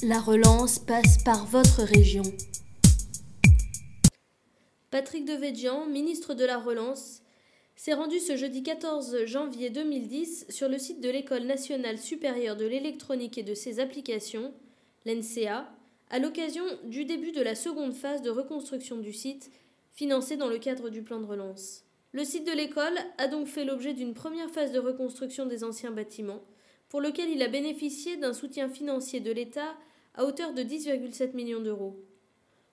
La relance passe par votre région. Patrick Devedjian, ministre de la Relance, s'est rendu ce jeudi 14 janvier 2010 sur le site de l'École nationale supérieure de l'électronique et de ses applications, l'ENSEA, à l'occasion du début de la seconde phase de reconstruction du site, financée dans le cadre du plan de relance. Le site de l'école a donc fait l'objet d'une première phase de reconstruction des anciens bâtiments, pour lequel il a bénéficié d'un soutien financier de l'État à hauteur de 10,7 millions d'euros.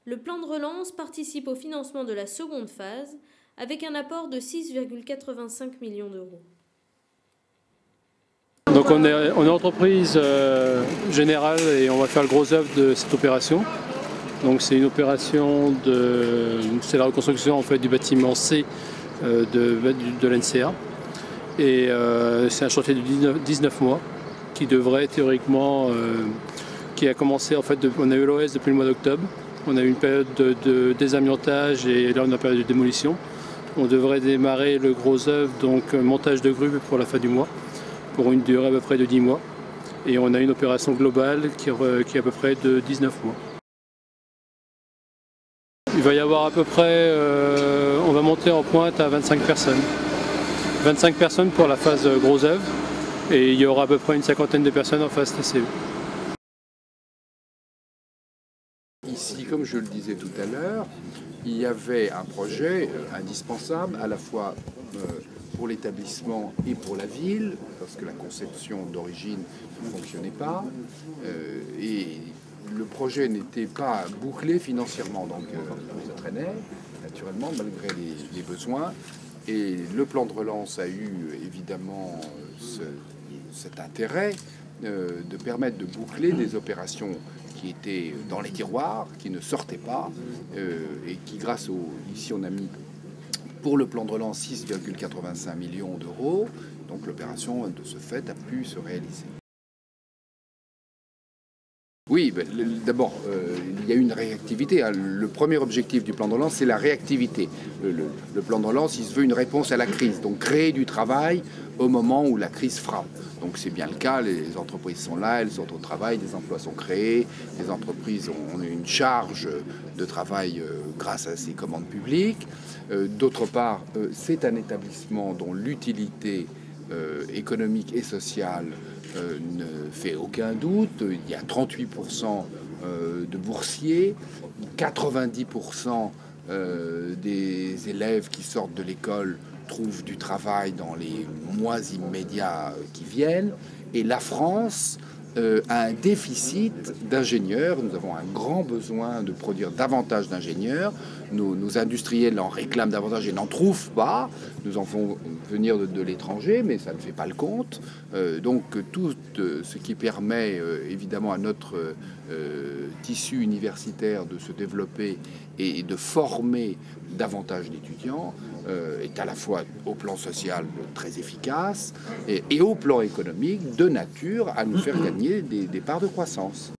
Le plan de relance participe au financement de la seconde phase, avec un apport de 6,85 millions d'euros. Donc on est entreprise générale et on va faire le gros œuvre de cette opération. Donc c'est une opération c'est la reconstruction en fait du bâtiment C de l'ENSEA. Et c'est un chantier de 19 mois qui devrait théoriquement, qui a commencé en fait, on a eu l'OS depuis le mois d'octobre. On a eu une période de désamiantage et là on a une période de démolition. On devrait démarrer le gros œuvre, donc montage de grue pour la fin du mois, pour une durée à peu près de 10 mois. Et on a une opération globale qui est à peu près de 19 mois. Il va y avoir à peu près, on va monter en pointe à 25 personnes. 25 personnes pour la phase gros œuvre et il y aura à peu près une cinquantaine de personnes en phase TCE. Ici, comme je le disais tout à l'heure, il y avait un projet indispensable à la fois pour l'établissement et pour la ville, parce que la conception d'origine ne fonctionnait pas, et le projet n'était pas bouclé financièrement, donc ça traînait naturellement malgré les besoins. Et le plan de relance a eu évidemment cet intérêt de permettre de boucler des opérations qui étaient dans les tiroirs, qui ne sortaient pas, et qui ici on a mis pour le plan de relance 6,85 millions d'euros, donc l'opération de ce fait a pu se réaliser. Oui, d'abord, il y a une réactivité. Le premier objectif du plan de relance, c'est la réactivité. Le plan de relance, il se veut une réponse à la crise, donc créer du travail au moment où la crise frappe. Donc c'est bien le cas, les entreprises sont là, elles sont au travail, des emplois sont créés, les entreprises ont une charge de travail grâce à ces commandes publiques. D'autre part, c'est un établissement dont l'utilité économique et sociale ne fait aucun doute. Il y a 38% de boursiers, 90% des élèves qui sortent de l'école trouvent du travail dans les mois immédiats qui viennent. Et la France a un déficit d'ingénieurs. Nous avons un grand besoin de produire davantage d'ingénieurs. Nos industriels en réclament davantage et n'en trouvent pas. Nous en faisons venir de l'étranger, mais ça ne fait pas le compte. Donc tout ce qui permet évidemment à notre tissu universitaire de se développer et de former davantage d'étudiants est à la fois au plan social très efficace et au plan économique de nature à nous faire gagner des parts de croissance.